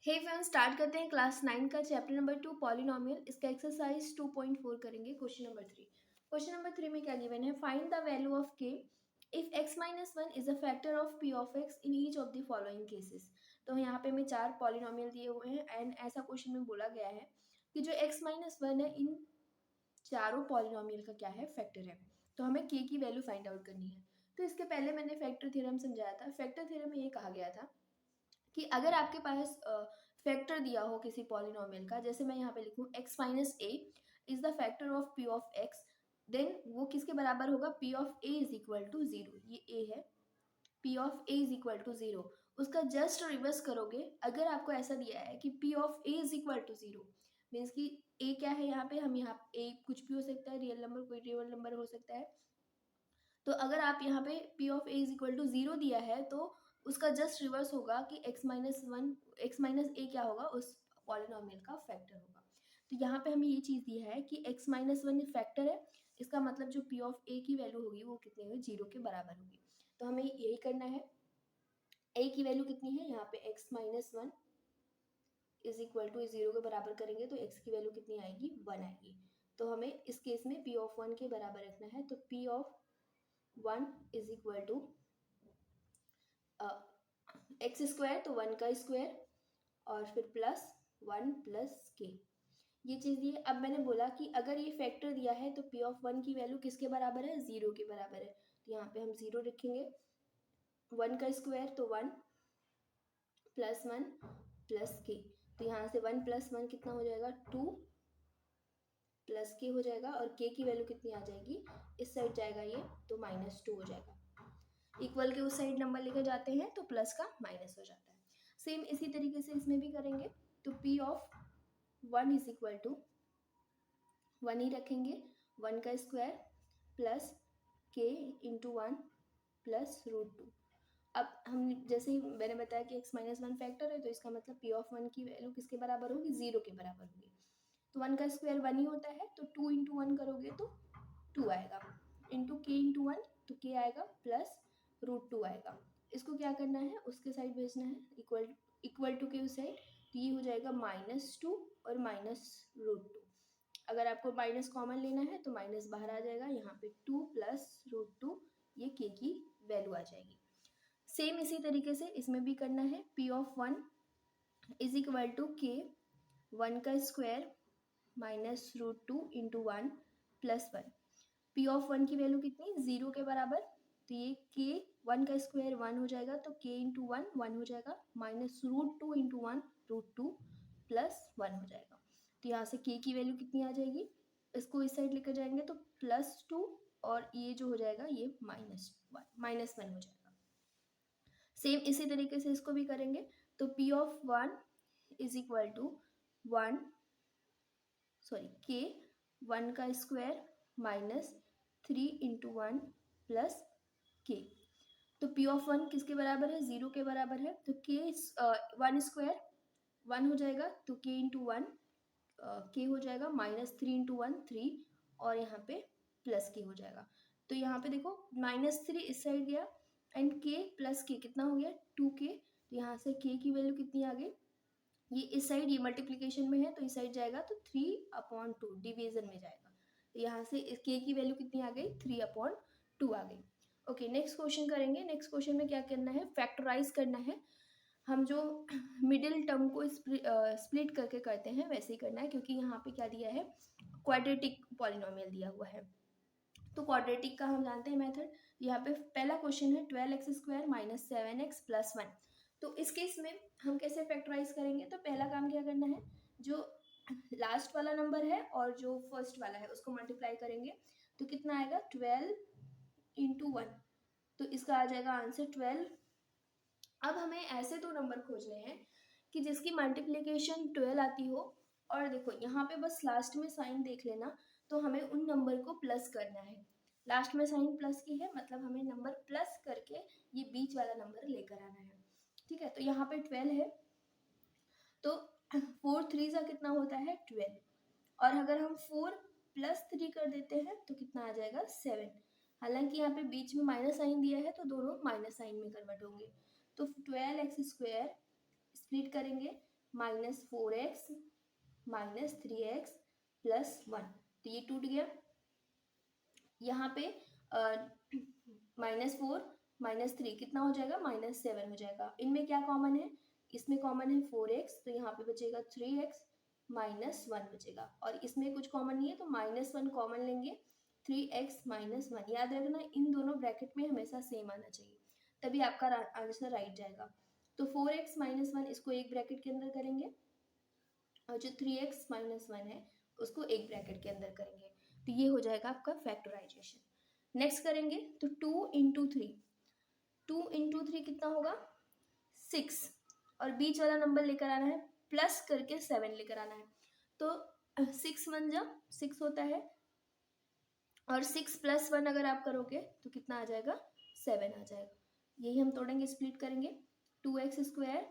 हे friends, start करते हैं class 9 का चैप्टर नंबर 2 पॉलिनोमियल। इसका एक्सरसाइज 2.4 करेंगे। Question number 3। क्वेश्चन नंबर 3 में क्या गिवन है? फाइंड द वैल्यू ऑफ के if x minus 1 is a factor of p of x in each of the following cases. तो यहाँ पे हमें 4 पॉलिनोमियल दिए हुए हैं एंड ऐसा क्वेश्चन में बोला गया है कि जो x माइनस 1 है इन चारों पॉलिनोमियल का क्या है? फैक्टर है। तो हमें k की वैल्यू फाइंड आउट करनी है। तो इसके पहले मैंने फैक्टर थ्योरम समझाया था। फैक्टर थ्योरम में ये कहा गया था कि अगर आपके पास फैक्टर दिया हो किसी पॉलिनोमियल का, जैसे मैं यहाँ पे लिखूँ x minus a is the factor of p of x, then वो किसके बराबर होगा? p of a is equal to 0। ये a है, p of a is equal to 0। उसका जस्ट रिवर्स करोगे। अगर आपको ऐसा दिया है कि p of a is equal to 0 means कि a क्या है यहाँ पे? हम यहाँ a कुछ भी हो सकता है, रियल नंबर, कोई रियल नंबर हो सकता है। तो अगर आप यहाँ पे p of a is equal to 0 दिया है तो उसका जस्ट रिवर्स होगा कि x माइनस a क्या होगा? उस पॉलिनोमियल का फैक्टर होगा। तो यहाँ पे हमें ये चीज़ दी है कि x माइनस 1 फैक्टर है। इसका मतलब जो p ऑफ a की वैल्यू होगी वो कितनी होगी? 0 के बराबर होगी। तो हमें यही करना है। a की वैल्यू कितनी है? यहाँ पे x minus 1 is equal to 0 के बराबर करेंगे तो x की वैल्यू कितनी आएगी? 1 आएगी। तो हमें इस केस में p ऑफ 1 के बराबर रखना है। तो p of 1 is equal to x square, तो 1 का स्क्वायर और फिर प्लस 1 प्लस के, ये चीज़ दी है। अब मैंने बोला कि अगर ये फैक्टर दिया है तो p ऑफ 1 की वैल्यू किसके बराबर है? 0 के बराबर है। तो यहाँ पे हम 0 रखेंगे। 1 का स्क्वायर तो 1 प्लस 1 प्लस के, तो यहाँ से 1 प्लस 1 कितना हो जाएगा? 2 प्लस के हो जाएगा। और के की वैल्यू कितनी आ जाएगी? इस साइड जाएगा ये तो -2 हो जाएगा। इक्वल के उस साइड नंबर लेकर जाते हैं तो प्लस का माइनस हो जाता है। सेम इसी तरीके से इसमें भी करेंगे। तो p of 1 is equal to 1 ही रखेंगे, 1 का square plus k into 1 plus √2। अब हम जैसे ही मैंने बताया कि x माइनस 1 फैक्टर है तो इसका मतलब p ऑफ 1 की वैल्यू किसके बराबर होगी? 0 के बराबर होगी। तो 1 का स्क्वायर 1 ही होता है, तो 2 इंटू 1 करोगे तो 2 आएगा, इंटू k इंटू 1 तो k आएगा प्लस √2 आएगा। इसको क्या करना है? उसके साइड भेजना है, इक्वल टू के उस साइड। तो ये हो जाएगा -2 और -√2। अगर आपको माइनस कॉमन लेना है तो माइनस बाहर आ जाएगा। यहाँ पे 2 प्लस √2, ये k की वैल्यू आ जाएगी। सेम इसी तरीके से इसमें भी करना है। p of 1 is equal to k 1 का square minus √2 into 1 plus 1। p of 1 की वैल्यू कितनी? 0 के बराबर। तो ये k 1 का स्क्वायर 1 हो जाएगा, तो k इंटू 1 1 हो जाएगा, माइनस √2 इंटू 1 √2 प्लस 1 हो जाएगा। तो यहाँ से k की वैल्यू कितनी आ जाएगी? इसको इस साइड लेकर जाएंगे तो +2 और ये जो हो जाएगा ये -1 हो जाएगा। सेम इसी तरीके से इसको भी करेंगे। तो p of 1 is equal to k 1 का स्क्वायर -3 इंटू 1 प्लस k। तो p ऑफ 1 किसके बराबर है? 0 के बराबर है। तो k 1 स्क्वायर 1 हो जाएगा, तो k इंटू 1 k हो जाएगा, -3 इंटू 1 3 और यहाँ पे प्लस k हो जाएगा। तो यहाँ पे देखो -3 इस साइड गया एंड k प्लस k कितना हो गया? 2k। तो यहाँ से k की वैल्यू कितनी आ गई? ये इस साइड, ये मल्टीप्लिकेशन में है तो इस साइड जाएगा तो 3/2 डिवीजन में जाएगा। तो यहाँ से k की वैल्यू कितनी आ गई? 3/2 आ गई। ओके, नेक्स्ट क्वेश्चन करेंगे। नेक्स्ट क्वेश्चन में क्या करना है? फैक्टराइज करना है। हम जो मिडिल टर्म को स्प्लिट करके करते हैं वैसे ही करना है, क्योंकि यहाँ पे क्या दिया है? क्वाड्रेटिक पॉलिनोमियल दिया हुआ है। तो क्वाड्रेटिक का हम जानते हैं मेथड। यहाँ पे पहला क्वेश्चन है 12x² - 7x + 1। तो इस केस में हम कैसे फैक्टराइज करेंगे? तो पहला काम क्या करना है, जो लास्ट वाला नंबर है और जो फर्स्ट वाला है उसको मल्टीप्लाई करेंगे तो कितना आएगा? 12 इंटू 1। तो इसका आ जाएगा आंसर 12। अब हमें ऐसे दो नंबर खोजने हैं कि जिसकी मल्टीप्लिकेशन 12 आती हो। और देखो यहाँ पे बस लास्ट में साइन देख लेना, तो हमें उन नंबर को प्लस करना है। लास्ट में साइन प्लस की है मतलब हमें नंबर प्लस करके ये बीच वाला नंबर लेकर आना है। ठीक है, तो यहाँ पे 12 है तो 4 3 सा कितना होता है? 12। और अगर हम 4 + 3 कर देते हैं तो कितना आ जाएगा? 7। हालांकि यहाँ पे बीच में माइनस साइन दिया है तो दोनों माइनस साइन में कन्वर्ट होंगे। तो 12x² स्प्लिट करेंगे -4x -3x +1, तो ये टूट गया। यहाँ पे -4 -3 कितना हो जाएगा, -7 हो जाएगा। इनमें क्या कॉमन है, इसमें कॉमन है 4x, तो यहाँ पे बचेगा 3x -1 बचेगा, और इसमें कुछ कॉमन नहीं है तो -1 कॉमन लेंगे, 3x -1। याद रखना इन दोनों ब्रैकेट में हमेशा सेम आना चाहिए, तभी आपका आंसर राइट जाएगा। तो 4x -1 इसको एक ब्रैकेट के अंदर करेंगे, और जो 3x -1 है उसको एक ब्रैकेट के अंदर करेंगे, तो ये हो जाएगा आपका फैक्टराइजेशन। नेक्स्ट करेंगे तो 2 × 3, 2 × 3 कितना होगा 6, और बीच वाला नंबर लेकर आना है, प्लस करके 7 लेकर आना है, तो 6 1 जा 6 होता है, और 6 + 1 अगर आप करोगे तो कितना आ जाएगा 7 आ जाएगा। यही हम तोड़ेंगे, स्प्लिट करेंगे, 2x²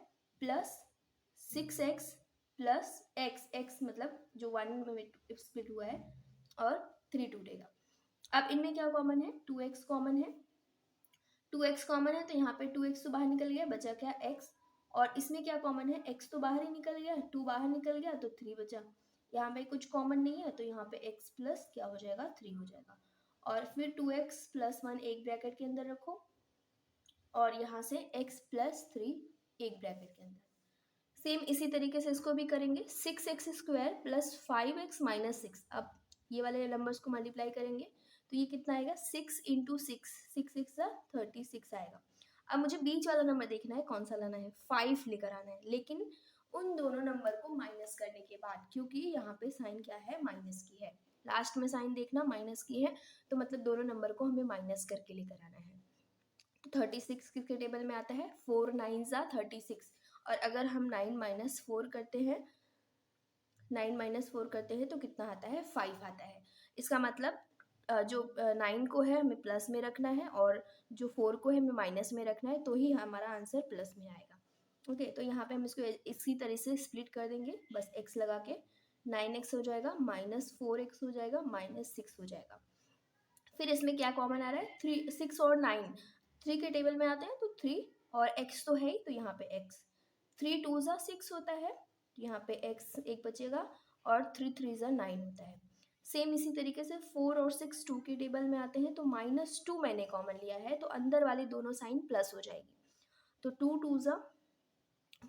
+ 6x + x मतलब जो 1 में स्प्लिट हुआ है, और 3 टूटेगा। अब इनमें क्या कॉमन है, 2x कॉमन है, 2x कॉमन है तो यहाँ पे 2x तो बाहर निकल गया, बचा क्या x, और इसमें क्या कॉमन है, x तो बाहर ही निकल गया, 2 बाहर निकल गया तो 3 बचा। यहाँ पे कुछ कॉमन नहीं है तो यहाँ पे x प्लस क्या हो जाएगा 3 हो जाएगा, और फिर 2x + 1 एक ब्रैकेट के अंदर रखो, और यहाँ से x + 3 एक ब्रैकेट के अंदर। सेम इसी तरीके से इसको भी करेंगे, 6x² + 5x - 6। अब ये वाले नंबर्स को मल्टीप्लाई करेंगे तो ये कितना आएगा, 6 × 6, 6 6 36 आएगा। अब मुझे बीच वाला नंबर देखना है, कौन सा लाना है, 5 लेकर आना है, लेकिन उन दोनों नंबर को माइनस करने के बाद, क्योंकि यहाँ पे साइन क्या है, माइनस की है, लास्ट में साइन देखना माइनस की है, तो मतलब दोनों नंबर को हमें माइनस करके लेकर आना है। तो 36 किसके टेबल में आता है, 4 9 = 36, और अगर हम 9 - 4 करते हैं, 9 - 4 करते हैं तो कितना आता है, 5 आता है। इसका मतलब जो 9 को है हमें प्लस में रखना है, और जो 4 को है हमें माइनस में रखना है, तो ही हमारा आंसर प्लस में आएगा। ओके, तो यहाँ पे हम इसको इसी तरह से स्प्लिट कर देंगे, बस x लगा के, 9x हो जाएगा, -4x हो जाएगा, -6 हो जाएगा। फिर इसमें क्या कॉमन आ रहा है, 3 6 और 9 3 के टेबल में आते हैं, तो 3 और x तो है ही, तो यहाँ पे x, 3 2 = 6 होता है, तो यहाँ पे x एक बचेगा, और 3 3 = 9 होता है। सेम इसी तरीके से 4 और 6 2 के टेबल में आते हैं, तो -2 मैंने कॉमन लिया है, तो अंदर वाली दोनों साइन प्लस हो जाएगी, तो 2 2 =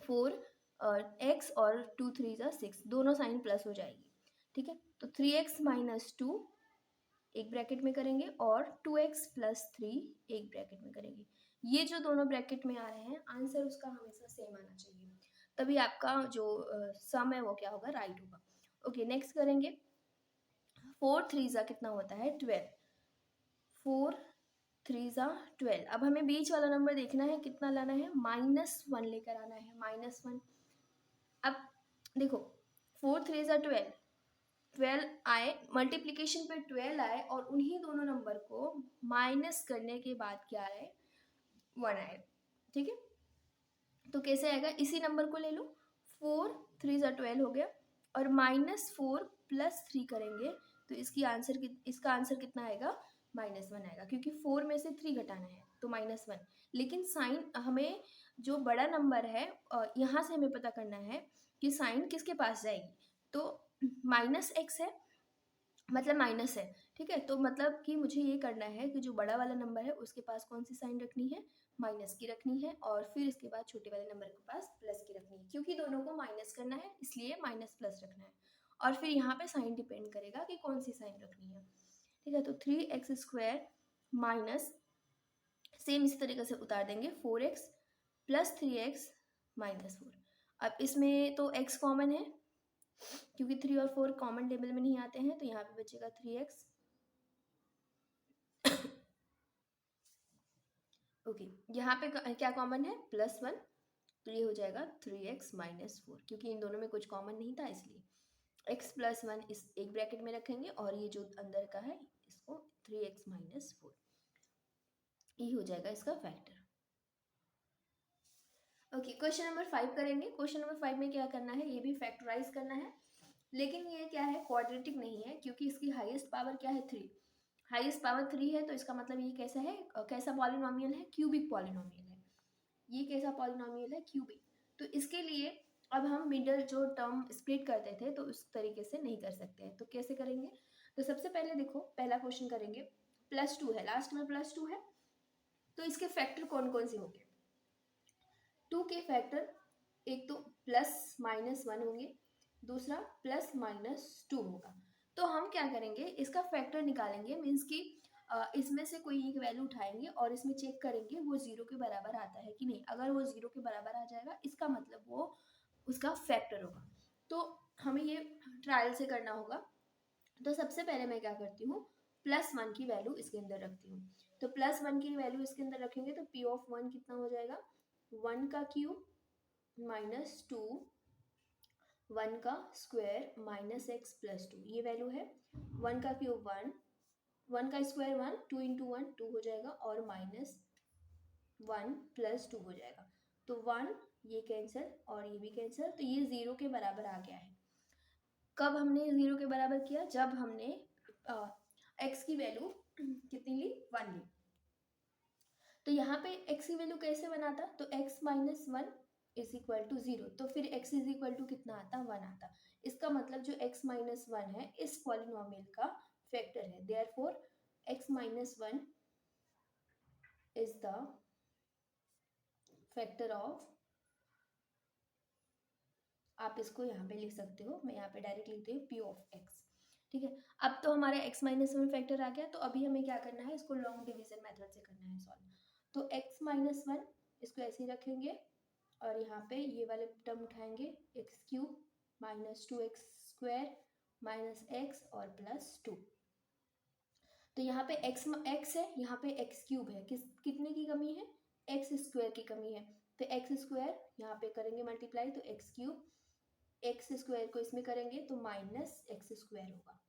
4 x, और 2 3 = 6, दोनों साइन प्लस हो जाएगी, ठीक है। तो 3x - 2 एक ब्रैकेट में करेंगे, और 2x + 3 एक ब्रैकेट में करेंगे। ये जो दोनों ब्रैकेट में आ रहे हैं, आंसर उसका हमेशा सेम आना चाहिए, तभी आपका जो सम है वो क्या होगा, राइट होगा। ओके, नेक्स्ट करेंगे, 4 3 ज़ा कितना होता है, 12, 4 3 ज़ा 12। अब हमें बीच वाला नंबर देखना है, कितना लाना है, -1 लेकर आना है, -1। अब देखो 4 3 ज़ा 12, 12 आए, मल्टीप्लिकेशन पे 12 आए, और उन्हीं दोनों नंबर को माइनस करने के बाद क्या आए, 1 आए, ठीक है। तो कैसे आएगा, इसी नंबर को ले लो, 4 3 ज़ा 12 हो गया, और -4 + 3 करेंगे तो इसका आंसर कितना आएगा, -1 आएगा, क्योंकि 4 में से 3 घटाना है तो -1। लेकिन साइन हमें जो बड़ा नंबर है यहाँ से हमें पता करना है कि साइन किसके पास जाएगी, तो -x है, मतलब माइनस है, ठीक है। तो मतलब कि मुझे ये करना है कि जो बड़ा वाला नंबर है उसके पास कौन सी साइन रखनी है, माइनस की रखनी है, और फिर इसके बाद छोटे वाले नंबर के पास प्लस की रखनी है, क्योंकि दोनों को माइनस करना है इसलिए माइनस प्लस रखना है, और फिर यहाँ पे साइन डिपेंड करेगा कि कौन सी साइन रखनी है, ठीक है। तो 3x² माइनस, सेम इसी तरीके से उतार देंगे, 4x + 3x - 4। अब इसमें तो x कॉमन है, क्योंकि 3 और 4 कॉमन टेबल में नहीं आते हैं, तो यहाँ पे बचेगा 3x। ओके, यहाँ पे क्या कॉमन है, +1, तो ये हो जाएगा 3x - 4, क्योंकि इन दोनों में कुछ कॉमन नहीं था, इसलिए x + 1 इस एक ब्रैकेट में रखेंगे, और ये जो अंदर का है इसको 3x - 4, ये हो जाएगा इसका फैक्टर। ओके, क्वेश्चन नंबर 5 करेंगे। क्वेश्चन नंबर 5 में क्या करना है, ये भी फैक्टराइज करना है, लेकिन ये क्या है, क्वाड्रेटिक नहीं है, क्योंकि इसकी हाईएस्ट पावर क्या है, 3, हाईएस्ट पावर 3 है, तो इसका मतलब ये कैसा है, कैसा पॉलिनोमियल है, क्यूबिक पॉलिनोमियल है। ये कैसा पॉलिनोमियल है, क्यूबिक। तो इसके लिए अब हम मिडल जो टर्म स्प्लिट करते थे तो उस तरीके से नहीं कर सकते हैं, तो कैसे करेंगे? तो सबसे पहले देखो पहला क्वेश्चन करेंगे, +2 है, लास्ट में +2 है, तो इसके फैक्टर कौन कौन से होंगे? 2 के फैक्टर एक तो +-1 होंगे, दूसरा +-2 होगा। तो हम क्या करेंगे, इसका फैक्टर निकालेंगे, मीन्स कि इसमें से कोई एक वैल्यू उठाएंगे और इसमें चेक करेंगे वो 0 के बराबर आता है कि नहीं। अगर वो 0 के बराबर आ जाएगा इसका मतलब वो उसका फैक्टर होगा। तो हमें ये ट्रायल से करना होगा। तो सबसे पहले मैं क्या करती हूँ, +1 की वैल्यू इसके अंदर रखती हूँ। तो +1 की वैल्यू इसके अंदर रखेंगे तो P(1) कितना हो जाएगा, 1 का क्यूब -2 1 का स्क्वायर -x+2, ये वैल्यू है। 1 का क्यूब 1, 1 का स्क्वायर 1, 2 इंटू 1 2 हो जाएगा और -1 + 2 हो जाएगा। तो 1 ये कैंसिल और ये भी कैंसिल, तो ये 0 के बराबर आ गया है। कब हमने 0 के बराबर किया, जब हमने x की वैल्यू कितनी ली, 1 ली। तो यहाँ पे x की वैल्यू कैसे बनाता, तो x - 1 = 0, तो फिर x = कितना आता, 1 आता। इसका मतलब जो x - 1 है इस पॉलिनोमियल का फैक्टर है, therefore x - 1 is the factor of, आप इसको यहाँ पे लिख सकते हो, मैं यहाँ पे डायरेक्ट लिखती हूँ P(x). ठीक है, अब तो हमारे x - 1 फैक्टर आ गया, तो अभी हमें क्या करना है, इसको लॉन्ग डिवीजन मेथड से करना है सॉल्व। तो x - 1 इसको ऐसे ही रखेंगे और यहाँ पे ये वाले टर्म उठाएंगे, x³ -2x² -x और +2। तो यहाँ पे x है, यहाँ पे x³ है, कितने की कमी है, x² की कमी है। तो x² यहाँ पे करेंगे मल्टीप्लाई, तो x³ x² को इसमें करेंगे तो -x² होगा।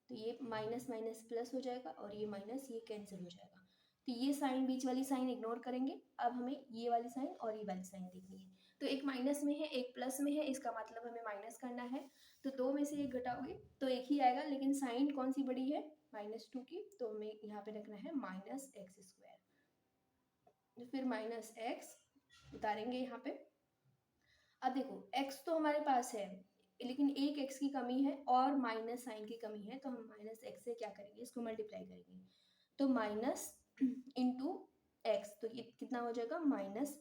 तो ये माइनस माइनस प्लस हो जाएगा और ये माइनस ये कैंसिल हो जाएगा। तो ये साइन, बीच वाली साइन इग्नोर करेंगे। अब हमें ये वाली साइन और ये वाली साइन देखनी है। तो एक माइनस में है एक प्लस में है, इसका मतलब हमें माइनस करना है। तो दो में से एक घटाओगे तो एक ही आएगा, लेकिन साइन कौन सी बड़ी है, -2 की, तो हमें यहाँ पे रखना है -x²। तो फिर -x उतारेंगे यहाँ पे। अब देखो x तो हमारे पास है, लेकिन एक x की कमी है और माइनस साइन की कमी है, तो हम -x से क्या करेंगे, इसको मल्टीप्लाई करेंगे। तो माइनस इंटू एक्स, तो ये कितना हो जाएगा, -x²।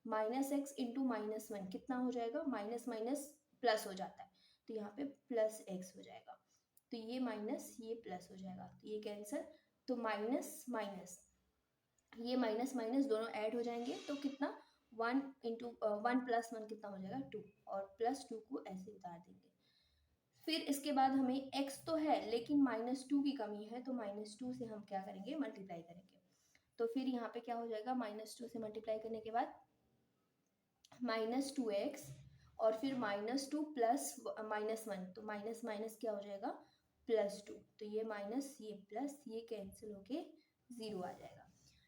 -x इंटू -1 कितना हो जाएगा, माइनस माइनस प्लस हो जाता है, तो यहाँ पे +x हो जाएगा। तो ये माइनस ये प्लस हो जाएगा, तो ये कैंसिल। तो माइनस माइनस ये माइनस माइनस दोनों ऐड हो जाएंगे, तो कितना, 1 इंटू 1 + 1 कितना हो जाएगा, 2, और +2 को ऐसे उतार देंगे। फिर इसके बाद हमें x तो है लेकिन -2 की कमी है, तो -2 से हम क्या करेंगे, मल्टीप्लाई करेंगे। तो फिर यहाँ पे क्या हो जाएगा, -2 से मल्टीप्लाई करने के बाद -2x और फिर -2 प्लस -1, तो माइनस माइनस क्या हो जाएगा, +2, तो ये माइनस ये प्लस ये कैंसिल होके 0 आ जाएगा।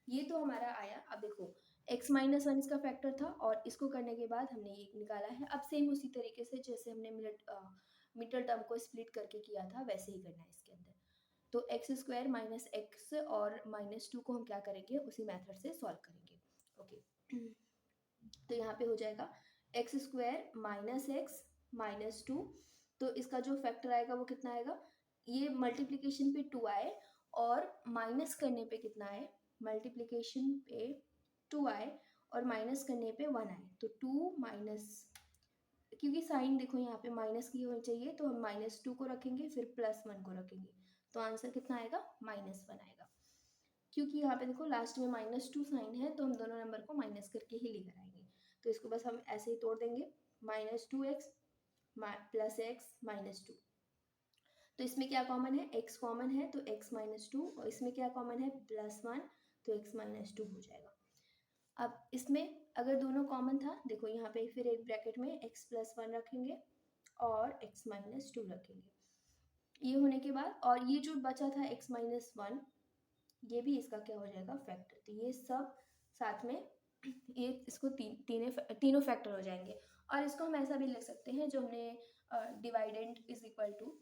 ये तो हमारा आया। अब देखो x - 1 इसका फैक्टर था और इसको करने के बाद हमने ये निकाला है। अब सेम उसी तरीके से जैसे हमने मिडल टर्म को स्प्लिट करके किया था वैसे ही करना है इसके अंदर। तो x² - x और -2 को हम क्या करेंगे, उसी मेथड से सॉल्व करेंगे। ओके तो यहाँ पे हो जाएगा x² - x -2, तो इसका जो फैक्टर आएगा वो कितना आएगा, ये मल्टीप्लिकेशन पे 2 आए और माइनस करने पे कितना आए, मल्टीप्लिकेशन पे 2 आए और माइनस करने पे 1 आए, तो 2 माइनस, क्योंकि साइन देखो यहाँ पे माइनस की होनी चाहिए, तो हम -2 को रखेंगे फिर +1 को रखेंगे, तो आंसर कितना आएगा, -1 आएगा। क्योंकि यहाँ पे देखो लास्ट में -2 साइन है, तो हम दोनों नंबर को माइनस करके ही लेकर आएंगे। तो इसको बस हम ऐसे ही तोड़ देंगे, -2x + x -2, तो इसमें क्या कॉमन है, x कॉमन है, तो x -2, और इसमें क्या कॉमन है, +1, तो x -2 हो जाएगा। अब इसमें अगर दोनों कॉमन था, देखो यहाँ पे फिर एक ब्रैकेट में x + 1 रखेंगे और x -2 रखेंगे। ये होने के बाद और ये जो बचा था x - 1, ये भी इसका क्या हो जाएगा, फैक्टर। तो ये सब साथ में ये इसको तीनों फैक्टर हो जाएंगे। और इसको हम ऐसा भी लिख सकते हैं, जो हमने dividend is equal to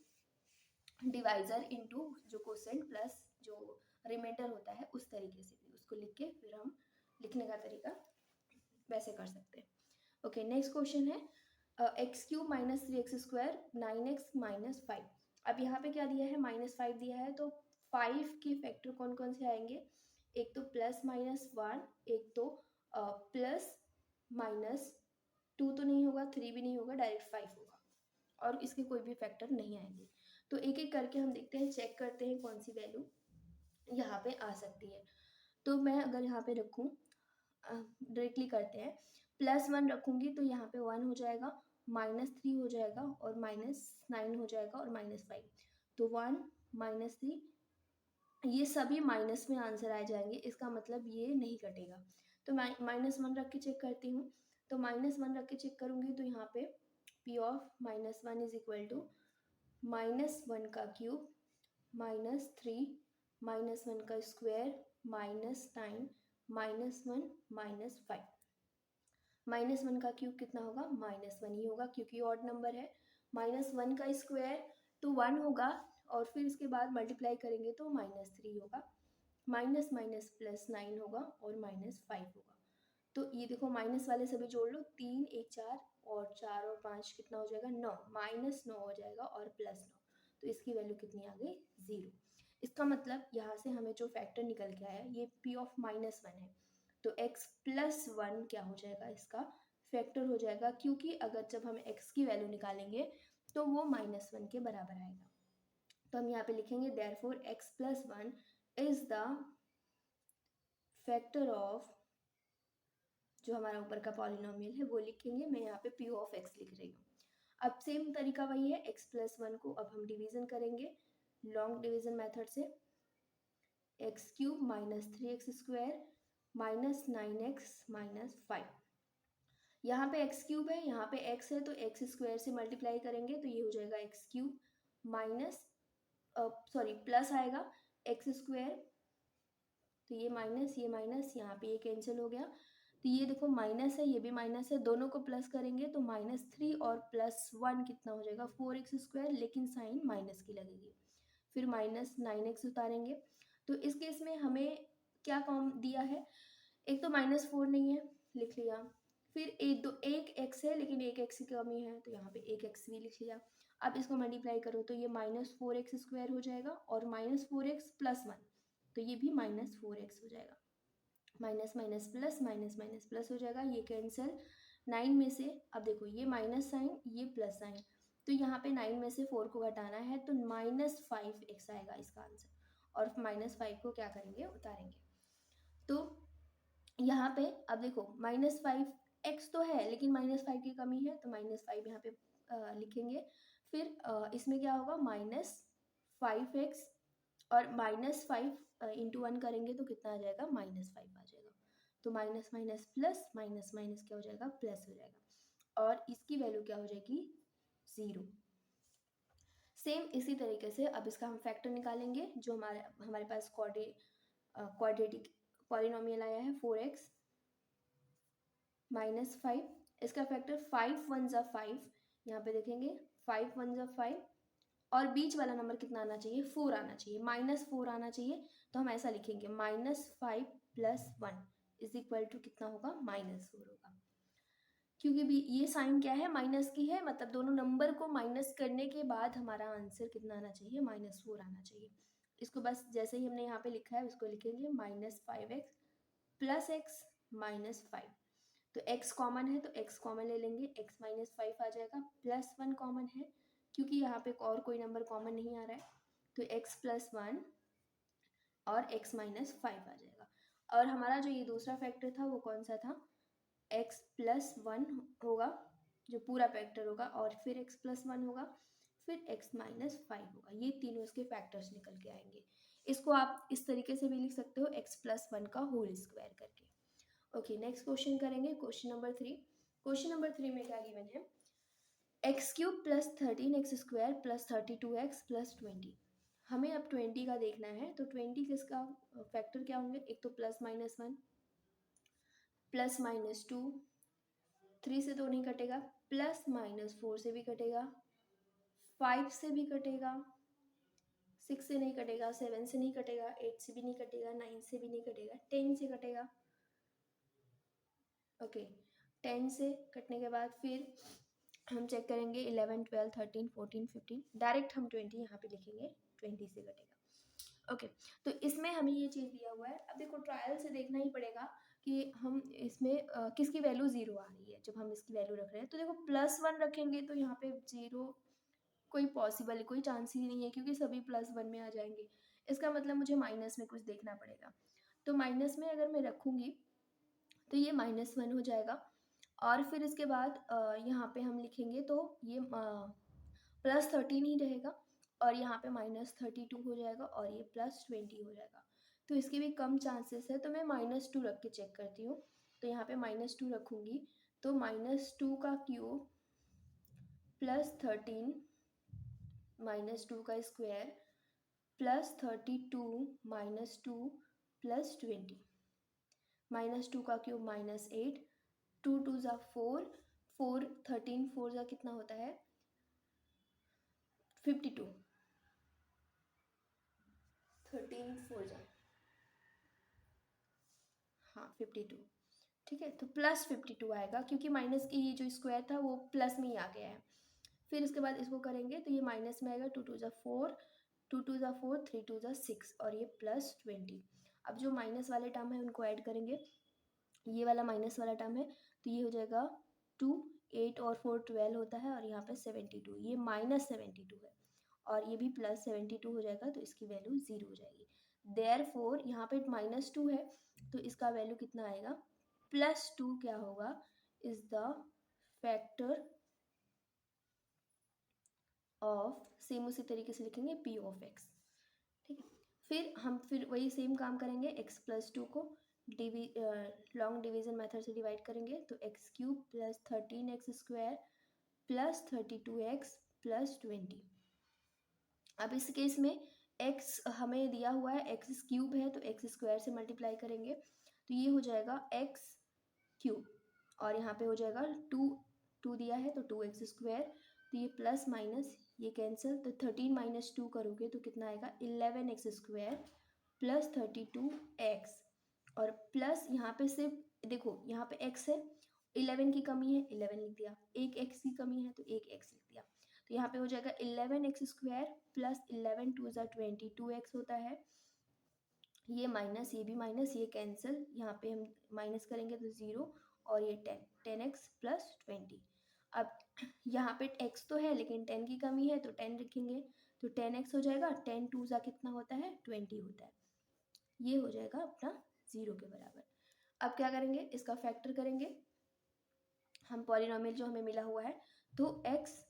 divisor into जो कोसेंट प्लस जो रिमाइंडर होता है, उस तरीके से भी उसको लिख के फिर हम लिखने का तरीका वैसे कर सकते हैं। ओके, नेक्स्ट क्वेश्चन है x cube minus 3x² 9x minus 5। अब यहाँ पे क्या दिया है, -5 दिया है, तो 5 के फैक्टर कौन कौन से आएंगे, एक तो +-1, एक तो +-2 तो नहीं होगा, 3 भी नहीं होगा, डायरेक्ट 5 होगा, और इसके कोई भी फैक्टर नहीं आएंगे। तो एक एक करके हम देखते हैं, चेक करते हैं कौन सी वैल्यू यहाँ पे आ सकती है। तो मैं अगर यहाँ पे रखूँ, डायरेक्टली करते हैं, +1 रखूँगी तो यहाँ पे 1 हो जाएगा, -3 हो जाएगा, और -9 हो जाएगा, और -5। तो 1 -3 ये सभी माइनस में आंसर आ जाएंगे, इसका मतलब ये नहीं कटेगा। तो मैं -1 रख के चेक करती हूँ, तो -1 रख के चेक करूँगी तो यहाँ पे P of -1 is equal to -1 का क्यूब -3 -1 का स्क्वायर -9 -1 -5। -1 का क्यूब कितना होगा, -1 ही होगा क्योंकि ऑड नंबर है। -1 का स्क्वायर तो 1 होगा, और फिर इसके बाद मल्टीप्लाई करेंगे तो -3 होगा, माइनस माइनस +9 होगा, और -5 होगा। तो ये देखो माइनस वाले सभी जोड़ लो, 3 1 4, और 4 और 5 कितना हो जाएगा, 9, -9 हो जाएगा, और +9, तो इसकी वैल्यू कितनी आ गई, 0। इसका मतलब यहाँ से हमें जो फैक्टर निकल के आया ये P ऑफ -1 है, तो x + 1 क्या हो जाएगा, इसका फैक्टर हो जाएगा, क्योंकि अगर जब हम x की वैल्यू निकालेंगे तो वो -1 के बराबर आएगा। तो हम यहाँ पे लिखेंगे therefore x + 1 is the factor of, जो हमारा ऊपर का पॉलिनोमियल है वो लिखेंगे, मैं यहाँ पे P ऑफ x लिख रही हूँ। अब सेम तरीका वही है, x + 1 को अब हम डिवीजन करेंगे लॉन्ग डिवीजन मेथड से, x³ - 3x² -9x -5। यहाँ पे x³ है, यहाँ पे x है, तो x² से मल्टीप्लाई करेंगे तो ये हो जाएगा x³ माइनस सॉरी प्लस आएगा x², तो ये माइनस यहाँ पे ये कैंसिल हो गया, तो ये देखो माइनस है, ये भी माइनस है, दोनों को प्लस करेंगे तो -3 और +1 कितना हो जाएगा, 4x², लेकिन साइन माइनस की लगेगी, फिर -9x उतारेंगे। तो इस केस में हमें क्या कॉम दिया है, एक तो -4 नहीं है, लिख लिया, फिर एक x है लेकिन एक x की कमी है, तो यहाँ पे एक x भी लिख लिया। अब इसको मल्टीप्लाई करो तो ये -4x² हो जाएगा, और -4x + 1, तो ये भी -4x हो जाएगा, minus minus plus minus minus plus हो जाएगा, ये कैंसिल। 9 में से अब देखो ये माइनस साइन, ये प्लस साइन, तो यहाँ पे 9 में से 4 को घटाना है तो -5x आएगा इसका आंसर, और -5 को क्या करेंगे, उतारेंगे। तो यहाँ पे अब देखो -5x तो है लेकिन -5 की कमी है, तो -5 यहाँ पे लिखेंगे, फिर इसमें क्या होगा, -5x, और -5 इंटू 1 करेंगे तो कितना आ जाएगा, -5 आ जाएगा, तो minus minus plus, minus minus क्या हो जाएगा, प्लस हो जाएगा, और इसकी वैल्यू क्या हो जाएगी, 0। सेम इसी तरीके से अब इसका हम फैक्टर निकालेंगे, जो हमारे पास क्वाड्रेटिक पॉलिनोमियल आया है 4x -5, इसका फैक्टर 5 1 ज़ा 5, यहाँ पे देखेंगे 5 1 ज़ा 5, और बीच वाला नंबर कितना आना चाहिए, 4 आना चाहिए, -4 आना चाहिए, तो हम ऐसा लिखेंगे -5 + 1 इज इक्वल टू कितना होगा, -4 होगा, क्योंकि भी ये साइन क्या है, माइनस की है, मतलब दोनों नंबर को माइनस करने के बाद हमारा आंसर कितना आना चाहिए, -4 आना चाहिए। इसको बस जैसे ही हमने यहाँ पे लिखा है उसको लिखेंगे -5x + x -5, तो x कॉमन है तो x कॉमन ले लेंगे, x -5 आ जाएगा, +1 कॉमन है क्योंकि यहाँ पे और कोई नंबर कॉमन नहीं आ रहा है, तो x + 1 और x -5 आ जाएगा। और हमारा जो ये दूसरा फैक्टर था वो कौन सा था, x + 1 होगा, जो पूरा फैक्टर होगा, और फिर x + 1 होगा, फिर x -5 होगा, ये तीनों इसके फैक्टर्स निकल के आएंगे। इसको आप इस तरीके से भी लिख सकते हो, x + 1 का होल स्क्वायर करके। ओके, नेक्स्ट क्वेश्चन करेंगे, क्वेश्चन नंबर 3। क्वेश्चन नंबर 3 में क्या गिवन है, x³ + 13x² + 32x + 20। हमें अब 20 का देखना है, तो 20 किसका फैक्टर क्या होंगे, एक तो +-1 +-2, 3 से तो नहीं कटेगा, +-4 से भी कटेगा, 5 से भी कटेगा, 6 से नहीं कटेगा, 7 से नहीं कटेगा, 8 से भी नहीं कटेगा, 9 से भी नहीं कटेगा, 10 से कटेगा। ओके, 10 से कटने के बाद फिर हम चेक करेंगे 11, 12, 13, 14, 15, डायरेक्ट हम 20 यहाँ पे लिखेंगे, 20 से कटेगा। ओके, तो इसमें हमें ये चीज़ दिया हुआ है। अब देखो ट्रायल से देखना ही पड़ेगा कि हम इसमें किसकी वैल्यू 0 आ रही है। जब हम इसकी वैल्यू रख रहे हैं तो देखो +1 रखेंगे तो यहाँ पे 0 कोई पॉसिबल कोई चांस ही नहीं है, क्योंकि सभी +1 में आ जाएंगे। इसका मतलब मुझे माइनस में कुछ देखना पड़ेगा। तो माइनस में अगर मैं रखूँगी तो ये -1 हो जाएगा। और फिर इसके बाद यहाँ पे हम लिखेंगे तो ये +13 ही रहेगा, और यहाँ पे -32 हो जाएगा, और ये +20 हो जाएगा। तो इसके भी कम चांसेस है, तो मैं -2 रख के चेक करती हूँ। तो यहाँ पे -2 रखूँगी तो -2 का क्यूब +13 -2 का स्क्वायर +32 -2 +20, -2 का क्यूब -8, 2 2 ज़ा 4, 4 13 4 ज़ा कितना होता है 52, 13 4 ज़ा हाँ 52। ठीक है, तो +52 आएगा, क्योंकि माइनस की ये जो स्क्वायर था वो प्लस में ही आ गया है। फिर इसके बाद इसको करेंगे तो ये माइनस में आएगा, 2 2 ज़ा 4, 2 2 ज़ा 4, 3 2 ज़ा 6, और ये +20। अब जो माइनस वाले टर्म है उनको ऐड करेंगे। ये वाला माइनस वाला टर्म है तो ये हो जाएगा 2, 8 और 4 12 होता है, और यहाँ पे 72, ये -72 है, और ये भी +72 हो जाएगा, तो इसकी वैल्यू 0 हो जाएगी। देयरफॉर यहाँ पे -2 है तो इसका वैल्यू कितना आएगा, +2 क्या होगा, is the factor of, same उसी तरीके से लिखेंगे P(x). ठीक है, फिर वही सेम काम करेंगे, x+2 को लॉन्ग डिवीजन मेथड से डिवाइड करेंगे, तो x³ + 13x² + 32x + 20। अब इस केस में x हमें दिया हुआ है, x³ है तो x² से मल्टीप्लाई करेंगे, तो ये हो जाएगा x³, और यहाँ पे हो जाएगा 2 दिया है तो 2x², तो ये प्लस माइनस ये कैंसिल, तो 13 - 2 करोगे तो कितना आएगा 11x² + 32x, और प्लस यहाँ पे सिर्फ देखो यहाँ पे x है, 11 की कमी है 11 लिख दिया, एक x की कमी है तो एक x लिख दिया, तो यहाँ पे हो जाएगा 11x² + 11 2 ज़ा 22x होता है, ये माइनस ये भी माइनस ये कैंसिल, यहाँ पे हम माइनस करेंगे तो 0, और ये 10x + 20। अब यहाँ पे x तो है लेकिन 10 की कमी है तो 10 लिखेंगे, तो 10x हो जाएगा, 10 2 ज़ा कितना होता है 20 होता है, ये हो जाएगा अपना 0 के बराबर। अब क्या करेंगे, इसका फैक्टर करेंगे हम, पॉलिनोमियल जो हमें मिला हुआ है, तो x²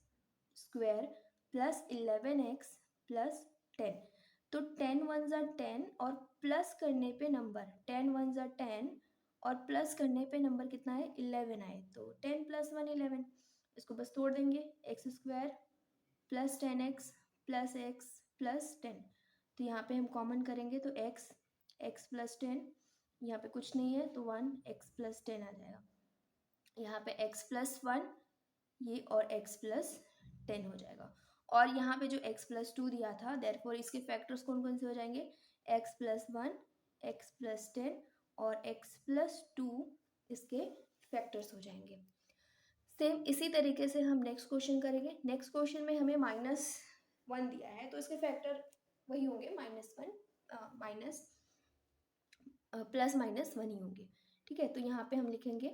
+ 11x + 10, तो 10 1 ज़ा 10, और प्लस करने पे नंबर 10 1 ज़ा 10, और प्लस करने पे नंबर कितना है 11 आए, तो 10 + 1 11, इसको बस तोड़ देंगे, x² + 10x + x + 10, तो यहाँ पे हम कॉमन करेंगे तो x + 10, यहाँ पे कुछ नहीं है तो 1 x + 10 आ जाएगा, यहाँ पे x + 1 ये, और x + 10 हो जाएगा, और यहाँ पे जो x + 2 दिया था, देयरफॉर इसके फैक्टर्स कौन कौन से हो जाएंगे, x + 1 x + 10 और x + 2 इसके फैक्टर्स हो जाएंगे। सेम इसी तरीके से हम नेक्स्ट क्वेश्चन करेंगे। नेक्स्ट क्वेश्चन में हमें -1 दिया है तो इसके फैक्टर वही होंगे, -1 माइनस +-1 ही होंगे। ठीक है, तो यहाँ पे हम लिखेंगे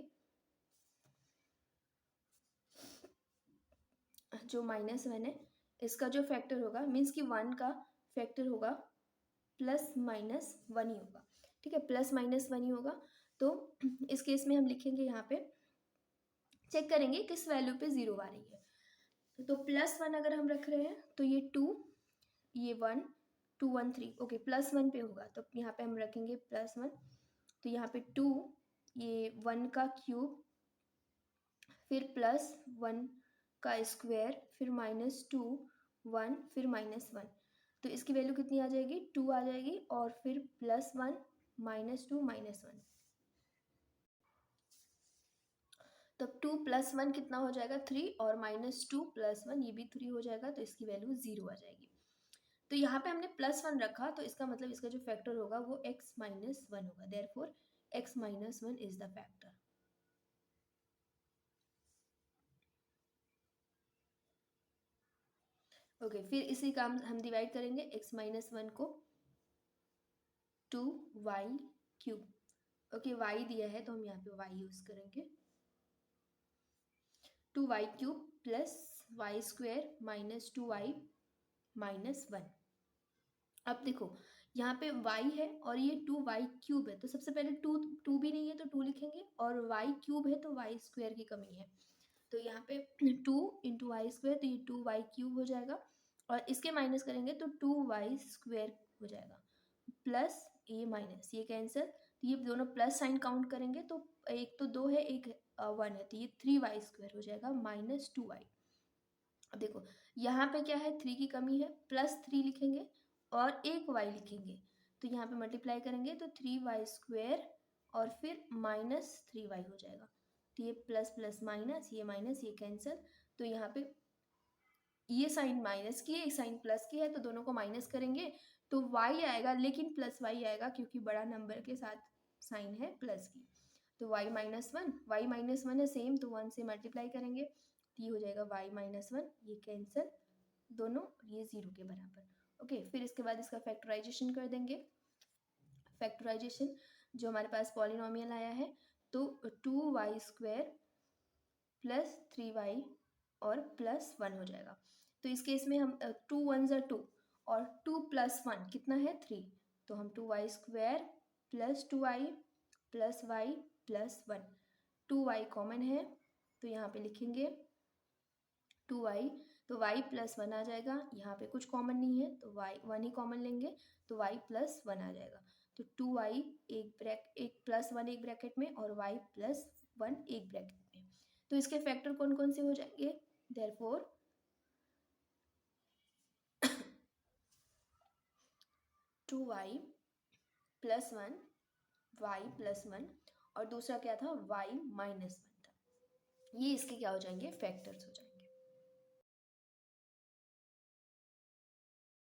जो -1 है इसका जो फैक्टर होगा, मीन्स कि 1 का फैक्टर होगा +-1 ही होगा। ठीक है, +-1 ही होगा, तो इस केस में हम लिखेंगे यहाँ पे, चेक करेंगे किस वैल्यू पे 0 आ रही है, तो +1 अगर हम रख रहे हैं तो ये 2, ये 1 2 1 3, ओके +1 पे होगा तो यहाँ पे हम रखेंगे +1, तो यहाँ पे 2, ये 1 का क्यूब, फिर +1 का स्क्वायर, फिर -2 1, फिर -1, तो इसकी वैल्यू कितनी आ जाएगी 2 आ जाएगी, और फिर +1 -2 -1, तब 2 + 1 कितना हो जाएगा 3, और -2 + 1 ये भी 3 हो जाएगा, तो इसकी वैल्यू 0 आ जाएगी। तो यहाँ पे हमने +1 रखा तो इसका मतलब इसका जो फैक्टर होगा वो x - 1 होगा, therefore x - 1 is the factor. Okay, फिर इसी काम हम डिवाइड करेंगे x माइनस 1 को 2y³ ओके, y दिया है तो हम यहाँ पे y यूज करेंगे 2y³ plus y² minus 2y minus 1। अब देखो यहाँ पे y है और ये 2y³ है, तो सबसे पहले 2 भी नहीं है तो 2 लिखेंगे, और y³ है तो y² की कमी है, तो यहाँ पे 2 इंटू y² तो ये 2y³ हो जाएगा, और इसके माइनस करेंगे तो 2y² हो जाएगा, प्लस ये माइनस ये कैंसिल, तो ये दोनों प्लस साइन काउंट करेंगे तो एक तो 2 है एक 1 है, तो ये 3y² हो जाएगा माइनस 2y। अब देखो यहाँ पे क्या है 3 की कमी है, प्लस 3 लिखेंगे और एक y लिखेंगे, तो यहाँ पे मल्टीप्लाई करेंगे तो 3y² और फिर माइनस 3y हो जाएगा, तो ये प्लस प्लस माइनस ये कैंसिल, तो यहाँ पे ये साइन माइनस की है एक साइन प्लस की है, तो दोनों को माइनस करेंगे तो y आएगा, लेकिन प्लस y आएगा क्योंकि बड़ा नंबर के साथ साइन है प्लस की, तो y माइनस 1 है सेम, तो 1 से मल्टीप्लाई करेंगे तो ये हो जाएगा y माइनस 1, ये कैंसिल दोनों, ये 0 के बराबर। ओके, फिर इसके बाद इसका फैक्टराइजेशन कर देंगे। फैक्टराइजेशन जो हमारे पास पॉलिनोमियल आया है, तो 2y² प्लस 3y और प्लस 1 हो जाएगा, तो इस केस में हम 2 1 ज़ा 2 और 2 प्लस 1 कितना है 3, तो हम 2y² plus 2y plus y plus 1, 2y common है तो यहाँ पे लिखेंगे 2y, तो y प्लस 1 आ जाएगा, यहाँ पे कुछ कॉमन नहीं है तो y 1 ही कॉमन लेंगे तो y प्लस 1 आ जाएगा, तो 2y एक प्लस 1 एक ब्रैकेट में और y प्लस 1 एक ब्रैकेट में, तो इसके फैक्टर कौन कौन से हो जाएंगे, therefore 2y plus 1 y plus 1 और दूसरा क्या था y माइनस 1 था, ये इसके क्या हो जाएंगे फैक्टर्स हो जाएंगे।